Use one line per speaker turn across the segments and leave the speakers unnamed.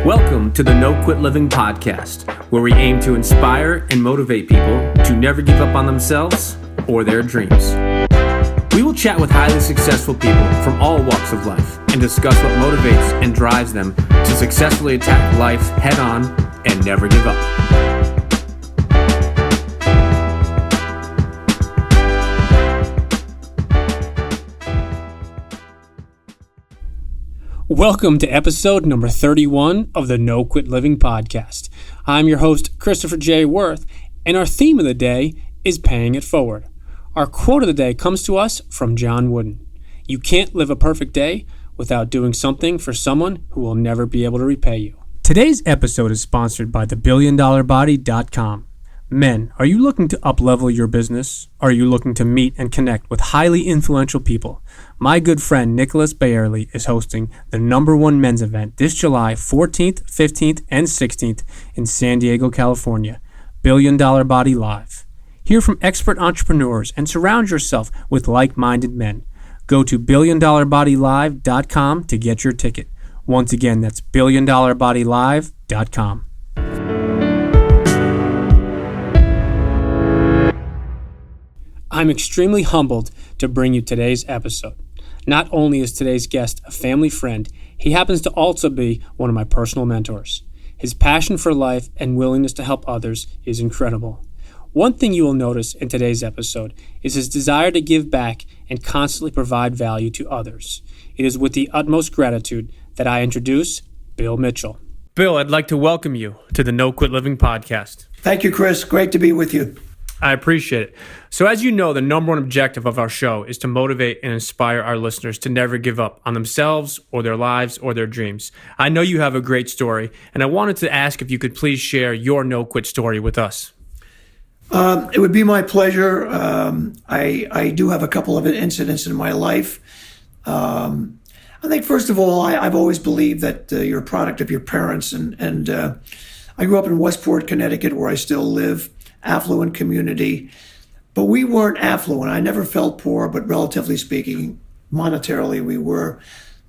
Welcome to the No Quit Living podcast, where we aim to inspire and motivate people to never give up on themselves or their dreams. We will chat with highly successful people from all walks of life and discuss what motivates and drives them to successfully attack life head on and never give up. Welcome to episode number 31 of the No Quit Living podcast. I'm your host, Christopher J. Worth, and our theme of the day is paying it forward. Our quote of the day comes to us from John Wooden. You can't live a perfect day without doing something for someone who will never be able to repay you. Today's episode is sponsored by thebilliondollarbody.com. Men, are you looking to up-level your business? Are you looking to meet and connect with highly influential people? My good friend Nicholas Bayerly is hosting the #1 men's event this July 14th, 15th, and 16th in San Diego, California. Billion Dollar Body Live. Hear from expert entrepreneurs and surround yourself with like-minded men. Go to billiondollarbodylive.com to get your ticket. Once again, that's billiondollarbodylive.com. I'm extremely humbled to bring you today's episode. Not only is today's guest a family friend, he happens to also be one of my personal mentors. His passion for life and willingness to help others is incredible. One thing you will notice in today's episode is his desire to give back and constantly provide value to others. It is with the utmost gratitude that I introduce Bill Mitchell. Bill, I'd like to welcome you to the No Quit Living podcast.
Thank you, Chris. Great to be with you.
I appreciate it. So as you know, the #1 objective of our show is to motivate and inspire our listeners to never give up on themselves or their lives or their dreams. I know you have a great story, and I wanted to ask if you could please share your no-quit story with us.
It would be my pleasure. I do have a couple of incidents in my life. I think, first of all, I've always believed that you're a product of your parents. And I grew up in Westport, Connecticut, where I still live. Affluent community, but we weren't affluent. I never felt poor, but relatively speaking, monetarily we were.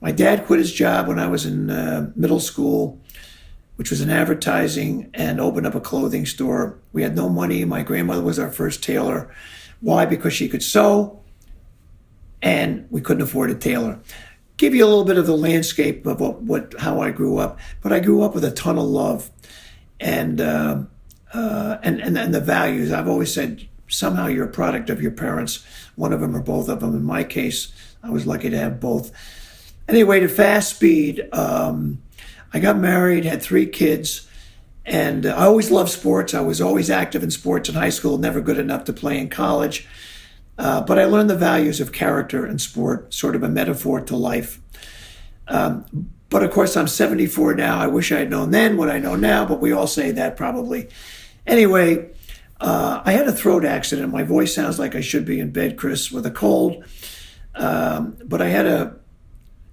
My dad quit his job when I was in middle school, which was in advertising, and opened up a clothing store. We had no money. My grandmother was our first tailor. Why? Because she could sew, and we couldn't afford a tailor. Give you a little bit of the landscape of how I grew up, but I grew up with a ton of love, and the values. I've always said somehow you're a product of your parents, one of them or both of them. In my case, I was lucky to have both. Anyway, to fast speed, I got married, had 3 kids, and I always loved sports. I was always active in sports in high school, never good enough to play in college. But I learned the values of character in sport, sort of a metaphor to life. But of course, I'm 74 now. I wish I had known then what I know now, but we all say that probably. Anyway, I had a throat accident. My voice sounds like I should be in bed, Chris, with a cold. But I had a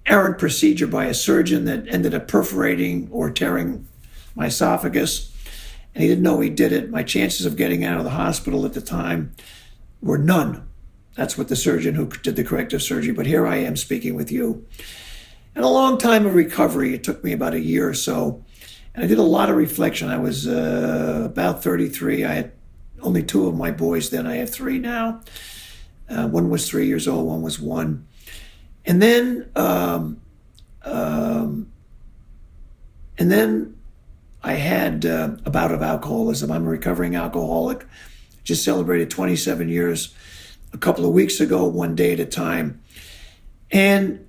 errant procedure by a surgeon that ended up perforating or tearing my esophagus. And he didn't know he did it. My chances of getting out of the hospital at the time were none. That's what the surgeon who did the corrective surgery. But here I am speaking with you. And a long time of recovery. It took me about a year or so. And I did a lot of reflection. I was about 33. I had only 2 of my boys then. I have 3 now. One was 3 years old. One was 1. And then I had a bout of alcoholism. I'm a recovering alcoholic. Just celebrated 27 years a couple of weeks ago, one day at a time. And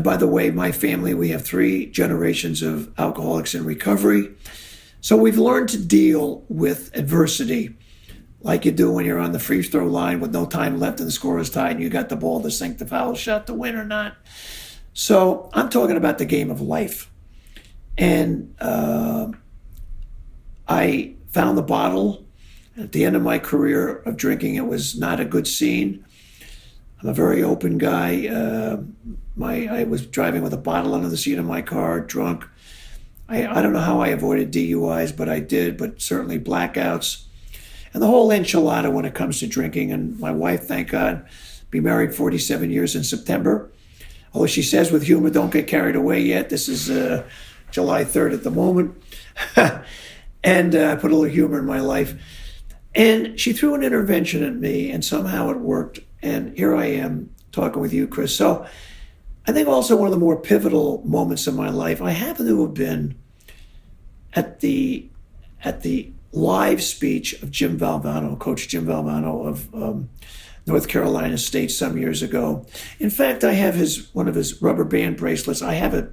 by the way, my family, we have 3 generations of alcoholics in recovery. So we've learned to deal with adversity like you do when you're on the free throw line with no time left and the score is tied and you got the ball to sink the foul shot to win or not. So I'm talking about the game of life. And I found the bottle. At the end of my career of drinking, it was not a good scene. I'm a very open guy. I was driving with a bottle under the seat of my car, drunk. I don't know how I avoided DUIs, but I did, but certainly blackouts. And the whole enchilada when it comes to drinking. And my wife, thank God, be married 47 years in September. Although she says with humor, don't get carried away yet. This is July 3rd at the moment. And I put a little humor in my life. And she threw an intervention at me, and somehow it worked. And here I am talking with you, Chris. So I think also one of the more pivotal moments in my life, I happen to have been at the live speech of Jim Valvano, Coach Jim Valvano of North Carolina State some years ago. In fact, I have one of his rubber band bracelets. I have a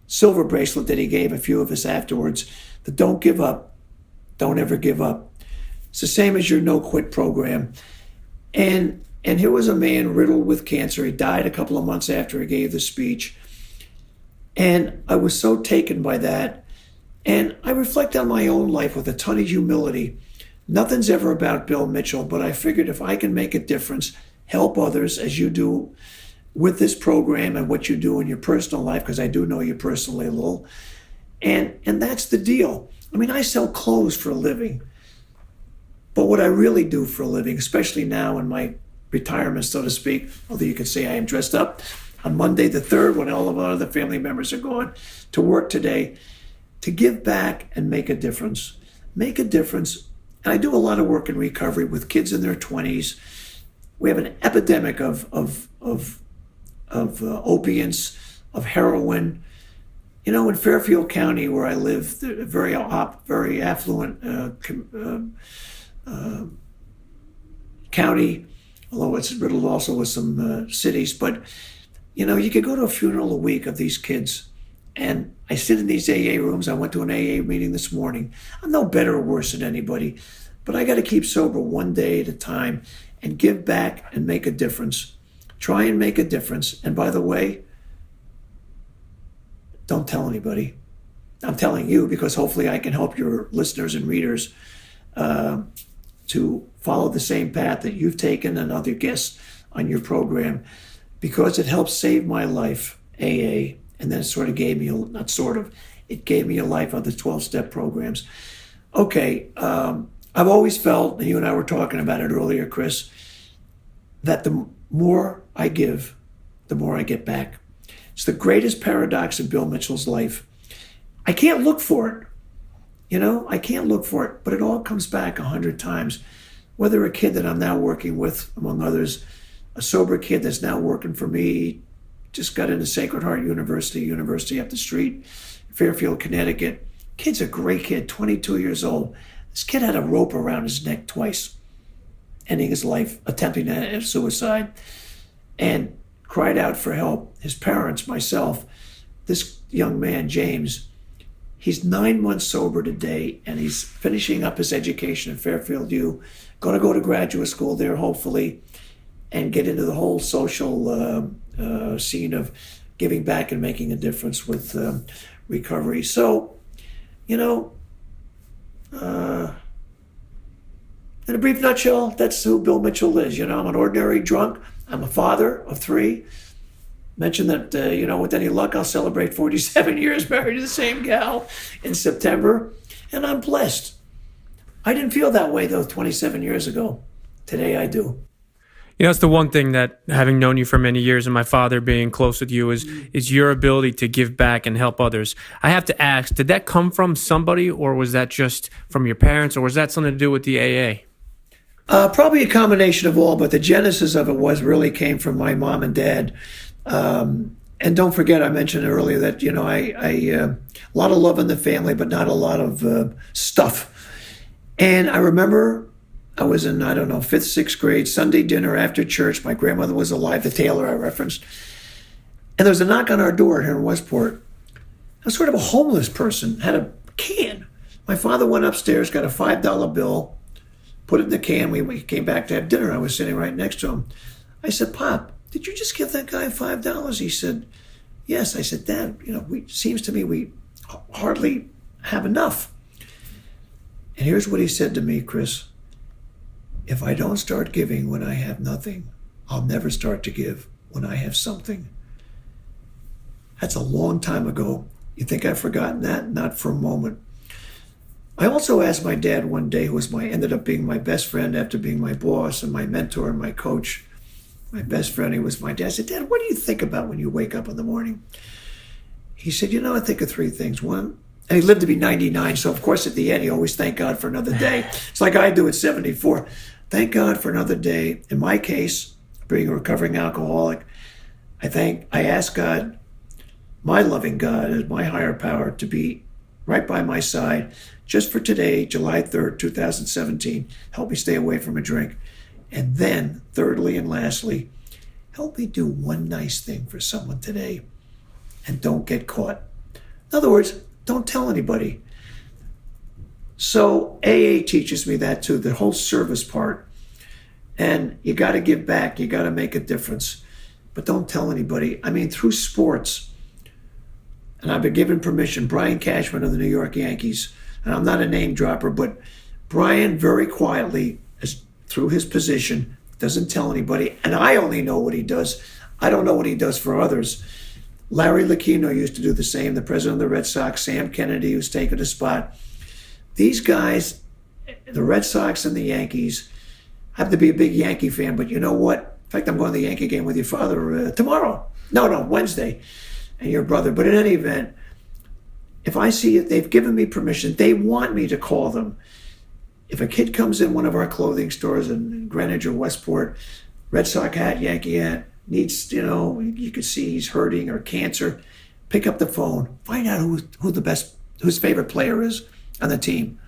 silver bracelet that he gave a few of us afterwards. The don't give up, don't ever give up. It's the same as your no quit program. And here was a man riddled with cancer. He died a couple of months after he gave the speech. And I was so taken by that. And I reflect on my own life with a ton of humility. Nothing's ever about Bill Mitchell, but I figured if I can make a difference, help others as you do with this program and what you do in your personal life, because I do know you personally a little. And that's the deal. I mean, I sell clothes for a living. But what I really do for a living, especially now in my retirement, so to speak, although you could say I am dressed up on Monday the 3rd when all of our other family members are going to work today, to give back and make a difference. Make a difference. And I do a lot of work in recovery with kids in their 20s. We have an epidemic of opiates, of heroin. You know, in Fairfield County, where I live, very affluent county, although it's riddled also with some cities. But, you know, you could go to a funeral a week of these kids. And I sit in these AA rooms. I went to an AA meeting this morning. I'm no better or worse than anybody, but I got to keep sober one day at a time and give back and make a difference. Try and make a difference. And by the way, don't tell anybody. I'm telling you because hopefully I can help your listeners and readers to follow the same path that you've taken and other guests on your program, because it helped save my life, AA. And then it sort of gave me, it gave me a life of the 12-step programs. Okay, I've always felt, and you and I were talking about it earlier, Chris, that the more I give, the more I get back. It's the greatest paradox in Bill Mitchell's life. I can't look for it. You know, I can't look for it, but it all comes back 100 times. Whether a kid that I'm now working with, among others, a sober kid that's now working for me, just got into Sacred Heart University up the street, Fairfield, Connecticut. Kid's a great kid, 22 years old. This kid had a rope around his neck twice, ending his life, attempting to have suicide, and cried out for help. His parents, myself, this young man, James, he's 9 months sober today, and he's finishing up his education at Fairfield U, going to go to graduate school there, hopefully, and get into the whole social scene of giving back and making a difference with recovery. So, you know, in a brief nutshell, that's who Bill Mitchell is. You know, I'm an ordinary drunk. I'm a father of 3. Mentioned that, you know, with any luck, I'll celebrate 47 years married to the same gal in September. And I'm blessed. I didn't feel that way, though, 27 years ago. Today I do.
You know, it's the one thing that, having known you for many years and my father being close with you, is your ability to give back and help others. I have to ask, did that come from somebody, or was that just from your parents, or was that something to do with the AA?
Probably a combination of all, but the genesis of it really came from my mom and dad. And don't forget, I mentioned earlier that, you know, I a lot of love in the family, but not a lot of stuff. And I remember I was in, 5th, 6th grade, Sunday dinner after church. My grandmother was alive, the tailor I referenced. And there was a knock on our door here in Westport. I was sort of a homeless person, had a can. My father went upstairs, got a $5 bill, put it in the can. We came back to have dinner. I was sitting right next to him. I said, "Pop, did you just give that guy $5? He said, "Yes." I said, "Dad, you know, seems to me we hardly have enough." And here's what he said to me, Chris. "If I don't start giving when I have nothing, I'll never start to give when I have something." That's a long time ago. You think I've forgotten that? Not for a moment. I also asked my dad one day, who ended up being my best friend after being my boss and my mentor and my coach. My best friend, he was my dad. I said, "Dad, what do you think about when you wake up in the morning?" he said, I think of three things. One, and he lived to be 99, so of course at the end he always thanked God for another day. It's like I do at 74. Thank God for another day. In my case, being a recovering alcoholic, I ask God, my loving God, as my higher power, to be right by my side just for today, July 3rd, 2017. Help me stay away from a drink. And then, thirdly and lastly, help me do one nice thing for someone today and don't get caught. In other words, don't tell anybody. So AA teaches me that too, the whole service part. And you got to give back. You got to make a difference. But don't tell anybody. I mean, through sports, and I've been given permission, Brian Cashman of the New York Yankees, and I'm not a name dropper, but Brian very quietly, through his position, doesn't tell anybody, and I only know what he does. I don't know what he does for others. Larry Lucchino used to do the same, the president of the Red Sox, Sam Kennedy, who's taken a spot. These guys, the Red Sox and the Yankees, I have to be a big Yankee fan, but you know what? In fact, I'm going to the Yankee game with your father tomorrow. No, Wednesday, and your brother. But in any event, if I see it, they've given me permission. They want me to call them. If a kid comes in one of our clothing stores in Greenwich or Westport, Red Sox hat, Yankee hat, needs, you could see he's hurting or cancer, pick up the phone, find out whose favorite player is on the team.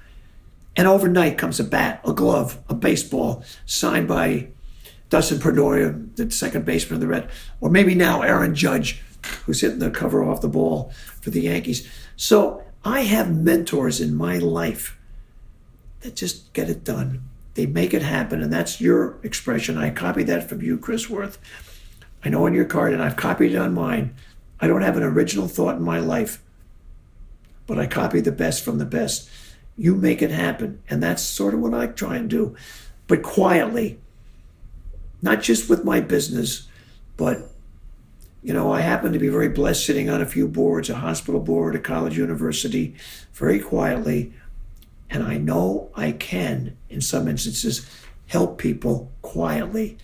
And overnight comes a bat, a glove, a baseball signed by Dustin Pedroia, the second baseman of the Red, or maybe now Aaron Judge, who's hitting the cover off the ball for the Yankees. So I have mentors in my life that just get it done. They make it happen, and that's your expression. I copied that from you, Chris Worth. I know on your card, and I've copied it on mine. I don't have an original thought in my life, but I copy the best from the best. You make it happen, and that's sort of what I try and do, but quietly, not just with my business, but I happen to be very blessed sitting on a few boards, a hospital board, a college university, very quietly. And I know I can, in some instances, help people quietly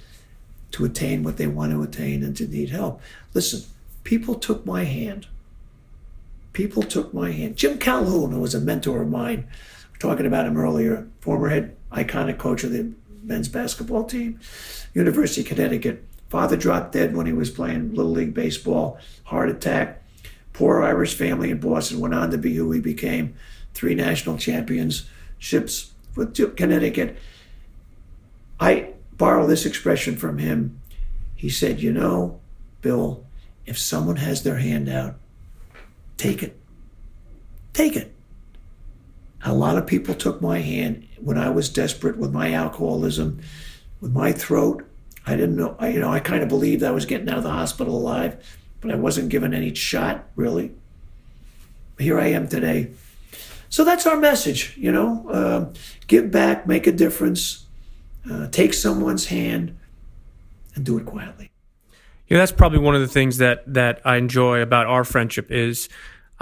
to attain what they want to attain and to need help. Listen, people took my hand. Jim Calhoun, who was a mentor of mine, we were talking about him earlier, former head iconic coach of the men's basketball team, University of Connecticut. Father dropped dead when he was playing Little League baseball, heart attack. Poor Irish family in Boston, went on to be who he became. 3 national championships with Connecticut. I borrow this expression from him. He said, Bill, if someone has their hand out, take it. Take it. A lot of people took my hand when I was desperate with my alcoholism, with my throat. I didn't know, I kind of believed I was getting out of the hospital alive, but I wasn't given any shot, really. Here I am today. So that's our message, give back, make a difference, take someone's hand, and do it quietly.
That's probably one of the things that I enjoy about our friendship is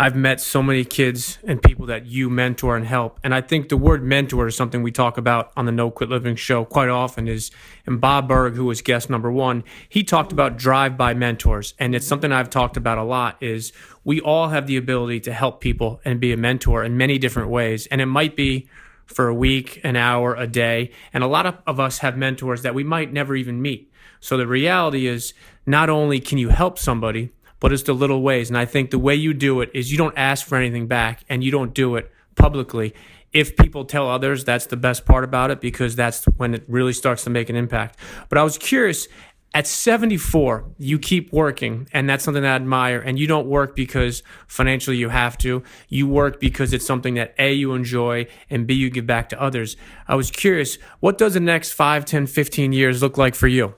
I've met so many kids and people that you mentor and help. And I think the word mentor is something we talk about on the No Quit Living show quite often and Bob Berg, who was guest number 1, he talked about drive-by mentors. And it's something I've talked about a lot is we all have the ability to help people and be a mentor in many different ways. And it might be for a week, an hour, a day. And a lot of us have mentors that we might never even meet. So the reality is not only can you help somebody, but it's the little ways. And I think the way you do it is you don't ask for anything back and you don't do it publicly. If people tell others, that's the best part about it because that's when it really starts to make an impact. But I was curious, at 74, you keep working, and that's something I admire. And you don't work because financially you have to. You work because it's something that A, you enjoy, and B, you give back to others. I was curious, what does the next 5, 10, 15 years look like for you?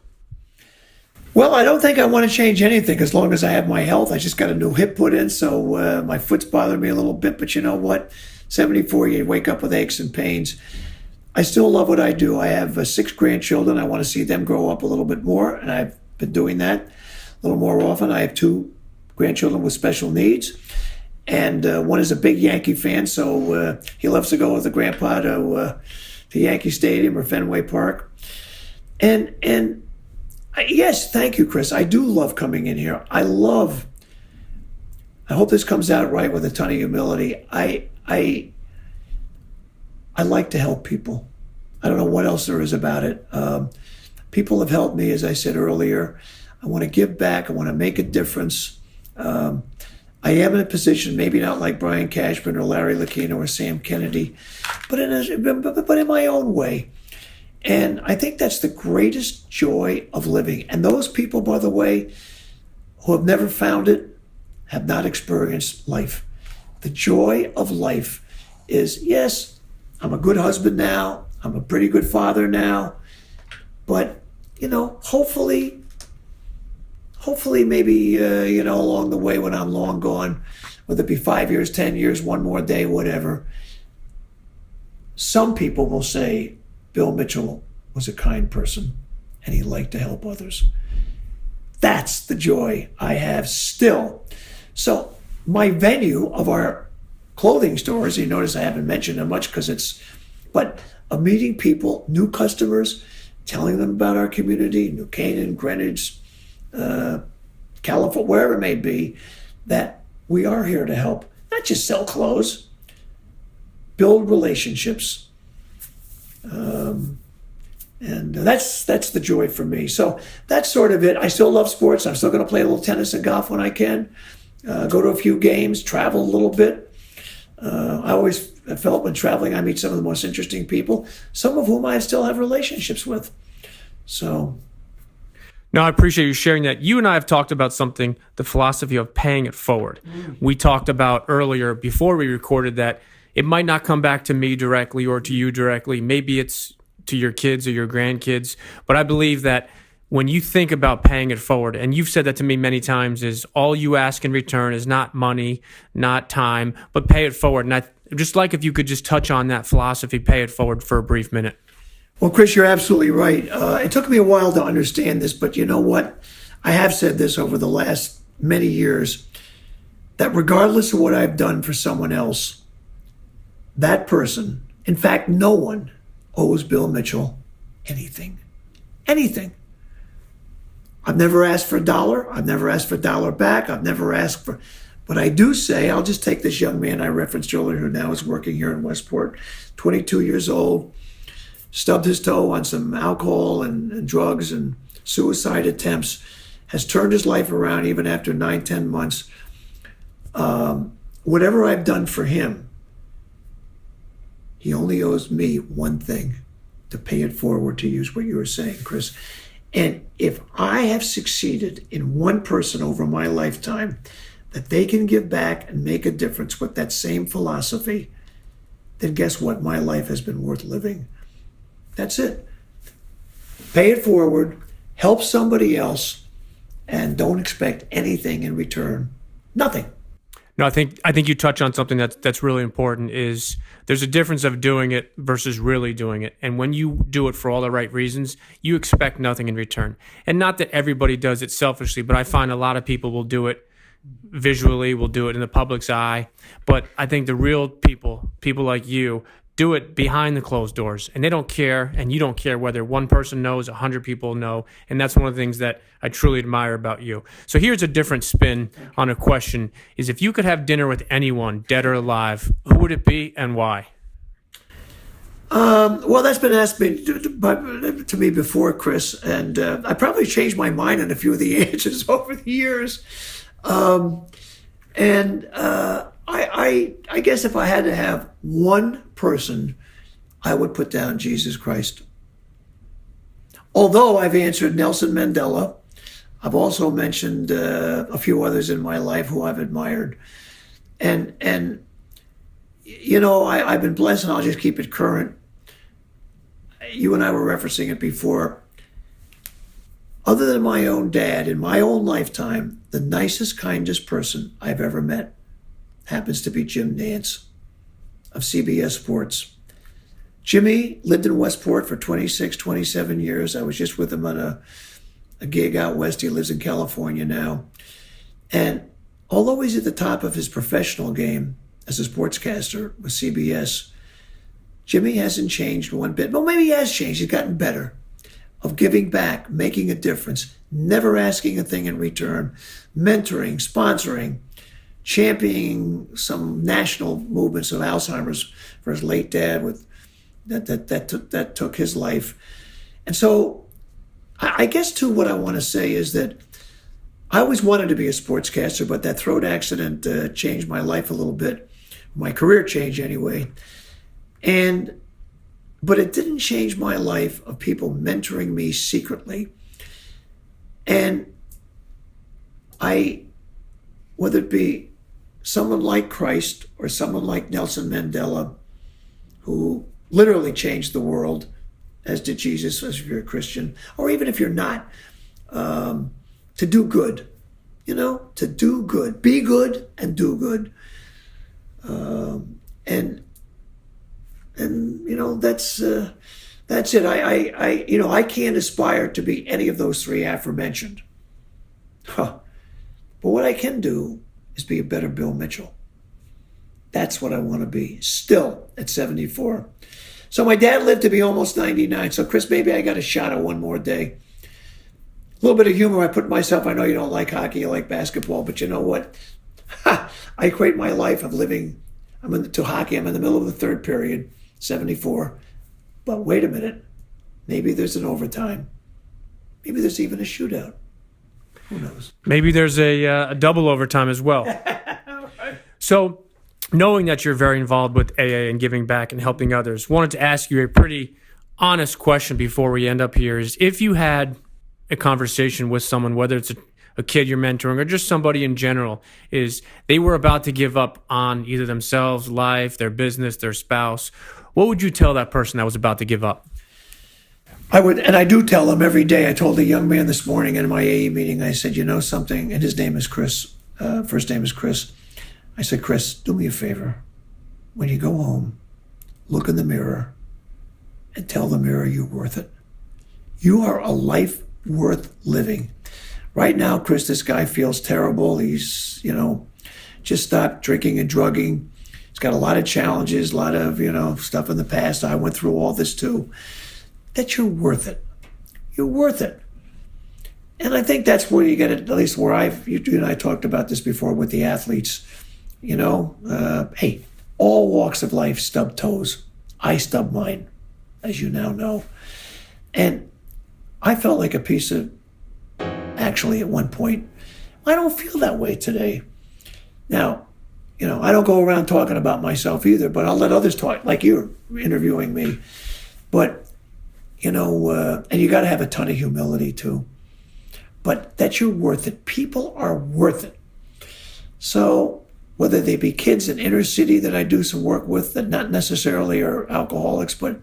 Well, I don't think I want to change anything as long as I have my health. I just got a new hip put in, so my foot's bothering me a little bit. But you know what? 74, you wake up with aches and pains. I still love what I do. I have 6 grandchildren. I want to see them grow up a little bit more, and I've been doing that a little more often. I have 2 grandchildren with special needs, and one is a big Yankee fan, so he loves to go with the grandpa to Yankee Stadium or Fenway Park. And yes, thank you, Chris. I do love coming in here. I love I hope this comes out right with a ton of humility. I like to help people. I don't know what else there is about it. People have helped me, as I said earlier. I want to give back. I want to make a difference. I am in a position, maybe not like Brian Cashman or Larry Lucchino or Sam Kennedy, but in my own way. And I think that's the greatest joy of living. And those people, by the way, who have never found it, have not experienced life. The joy of life is, yes, I'm a good husband now. I'm a pretty good father now. But, hopefully maybe, along the way when I'm long gone, whether it be 5 years, 10 years, one more day, whatever, some people will say Bill Mitchell was a kind person and he liked to help others. That's the joy I have still. So my venue of our clothing stores, you notice I haven't mentioned it much but of meeting people, new customers, telling them about our community, New Canaan, Greenwich, California, wherever it may be, that we are here to help, not just sell clothes, build relationships. And that's the joy for me. So that's sort of it. I still love sports. I'm still going to play a little tennis and golf when I can, go to a few games, travel a little bit. I always felt when traveling, I meet some of the most interesting people, some of whom I still have relationships with. So.
No, I appreciate you sharing that. You and I have talked about something, the philosophy of paying it forward. We talked about earlier, before we recorded, that it might not come back to me directly or to you directly. Maybe it's to your kids or your grandkids. But I believe that when you think about paying it forward, and you've said that to me many times, is all you ask in return is not money, not time, but pay it forward. And I just like if you could just touch on that philosophy, pay it forward, for a brief minute.
Well, Chris, you're absolutely right. It took me a while to understand this, but you know what? I have said this over the last many years, that regardless of what I've done for someone else, that person, in fact, no one owes Bill Mitchell anything. Anything. I've never asked for $1. I've never asked for $1 back. I've never asked for... But I do say, I'll just take this young man I referenced earlier who now is working here in Westport, 22 years old, stubbed his toe on some alcohol and drugs and suicide attempts, has turned his life around even after 9-10 months. Whatever I've done for him, he only owes me one thing: to pay it forward, to use what you were saying, Chris. And if I have succeeded in one person over my lifetime, that they can give back and make a difference with that same philosophy, then guess what? My life has been worth living. That's it. Pay it forward, help somebody else, and don't expect anything in return. Nothing.
No, I think you touch on something that's really important. Is there's a difference of doing it versus really doing it. And when you do it for all the right reasons, you expect nothing in return. And not that everybody does it selfishly, but I find a lot of people will do it visually, will do it in the public's eye. But I think the real people like you, do it behind the closed doors, and they don't care, and you don't care whether one person knows, 100 people know, and that's one of the things that I truly admire about you. So here's a different spin on a question: is if you could have dinner with anyone, dead or alive, who would it be and why?
Well, that's been asked to me before, Chris, and I probably changed my mind on a few of the answers over the years. I guess if I had to have one person, I would put down Jesus Christ. Although I've answered Nelson Mandela, I've also mentioned a few others in my life who I've admired. And I've been blessed, and I'll just keep it current. You and I were referencing it before. Other than my own dad, in my own lifetime, the nicest, kindest person I've ever met happens to be Jim Nance of CBS Sports. Jimmy lived in Westport for 26, 27 years. I was just with him on a gig out west. He lives in California now. And although he's at the top of his professional game as a sportscaster with CBS, Jimmy hasn't changed one bit. Well, maybe he has changed. He's gotten better of giving back, making a difference, never asking a thing in return, mentoring, sponsoring, championing some national movements of Alzheimer's for his late dad that took his life. And so I guess too what I want to say is that I always wanted to be a sportscaster, but that throat accident changed my life a little bit. My career changed anyway. But it didn't change my life of people mentoring me secretly. And whether it be someone like Christ or someone like Nelson Mandela, who literally changed the world, as did Jesus, if you're a Christian, or even if you're not, to do good, to do good, be good and do good. That's it. I can't aspire to be any of those three aforementioned. But what I can do is be a better Bill Mitchell. That's what I want to be, still at 74. So my dad lived to be almost 99. So Chris, maybe I got a shot at one more day. A little bit of humor I put myself. I know you don't like hockey, you like basketball, but you know what? I equate my life of living to hockey. I'm in the middle of the third period, 74. But wait a minute. Maybe there's an overtime. Maybe there's even a shootout. Who knows?
Maybe there's a double overtime as well. So, knowing that you're very involved with AA and giving back and helping others, wanted to ask you a pretty honest question before we end up here. Is if you had a conversation with someone, whether it's a kid you're mentoring or just somebody in general, is they were about to give up on either themselves, life, their business, their spouse, what would you tell that person that was about to give up?
I would, and I do tell them every day. I told a young man this morning in my AA meeting, I said, you know something? And his name is Chris. First name is Chris. I said, Chris, do me a favor. When you go home, look in the mirror and tell the mirror you're worth it. You are a life worth living. Right now, Chris, this guy feels terrible. He's, just stopped drinking and drugging. He's got a lot of challenges, a lot of, stuff in the past. I went through all this too. That you're worth it. You're worth it. And I think that's where you get it, at least where you and I talked about this before with the athletes. Hey, all walks of life stub toes. I stub mine, as you now know. And I felt like a piece of, actually at one point, I don't feel that way today. Now, I don't go around talking about myself either, but I'll let others talk, like you're interviewing me. But, and you got to have a ton of humility too. But that you're worth it. People are worth it. So whether they be kids in inner city that I do some work with that not necessarily are alcoholics, but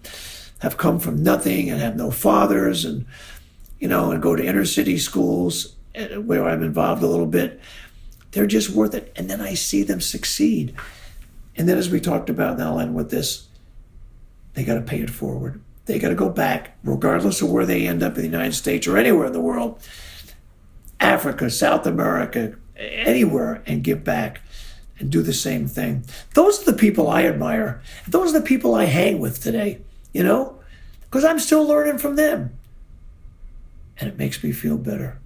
have come from nothing and have no fathers and go to inner city schools where I'm involved a little bit, they're just worth it. And then I see them succeed. And then as we talked about, and I'll end with this, they got to pay it forward. They got to go back, regardless of where they end up in the United States or anywhere in the world, Africa, South America, anywhere, and give back and do the same thing. Those are the people I admire. Those are the people I hang with today, because I'm still learning from them. And it makes me feel better.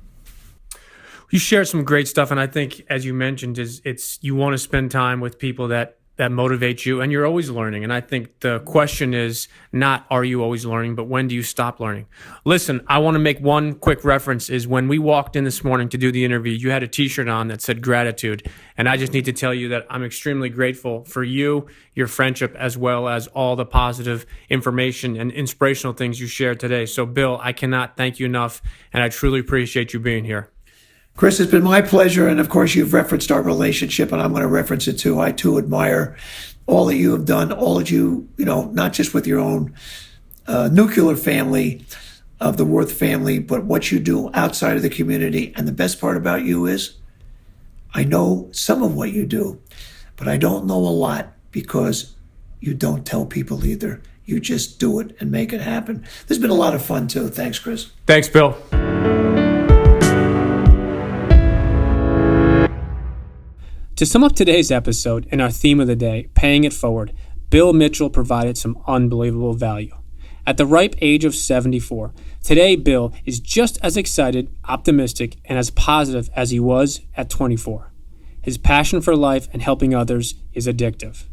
You shared some great stuff, and I think, as you mentioned, it's you want to spend time with people that motivate you, and you're always learning. And I think the question is not are you always learning, but when do you stop learning? Listen, I want to make one quick reference is when we walked in this morning to do the interview, you had a t-shirt on that said gratitude. And I just need to tell you that I'm extremely grateful for you, your friendship, as well as all the positive information and inspirational things you shared today. So, Bill, I cannot thank you enough, and I truly appreciate you being here.
Chris, it's been my pleasure. And of course, you've referenced our relationship, and I'm going to reference it too. I too admire all that you have done, all that you, not just with your own nuclear family of the Worth family, but what you do outside of the community. And the best part about you is I know some of what you do, but I don't know a lot because you don't tell people either. You just do it and make it happen. There's been a lot of fun too. Thanks, Chris.
Thanks, Bill. To sum up today's episode and our theme of the day, paying it forward, Bill Mitchell provided some unbelievable value. At the ripe age of 74, today Bill is just as excited, optimistic, and as positive as he was at 24. His passion for life and helping others is addictive.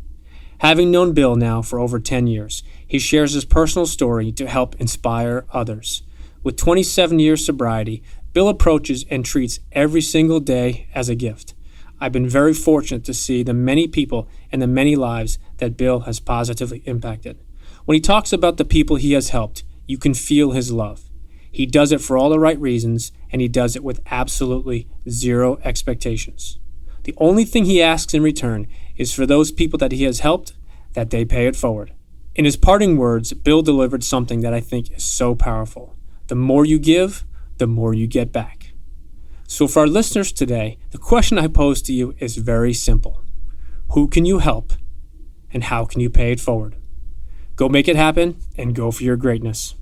Having known Bill now for over 10 years, he shares his personal story to help inspire others. With 27 years sobriety, Bill approaches and treats every single day as a gift. I've been very fortunate to see the many people and the many lives that Bill has positively impacted. When he talks about the people he has helped, you can feel his love. He does it for all the right reasons, and he does it with absolutely zero expectations. The only thing he asks in return is for those people that he has helped, that they pay it forward. In his parting words, Bill delivered something that I think is so powerful. The more you give, the more you get back. So for our listeners today, the question I pose to you is very simple. Who can you help, and how can you pay it forward? Go make it happen, and go for your greatness.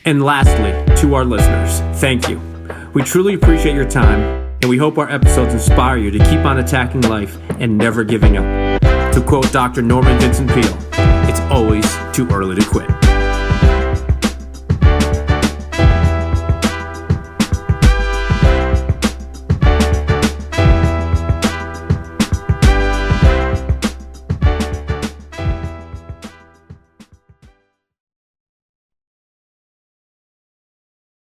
And lastly, to our listeners, thank you. We truly appreciate your time, and we hope our episodes inspire you to keep on attacking life and never giving up. To quote Dr. Norman Vincent Peale, it's always too early to quit.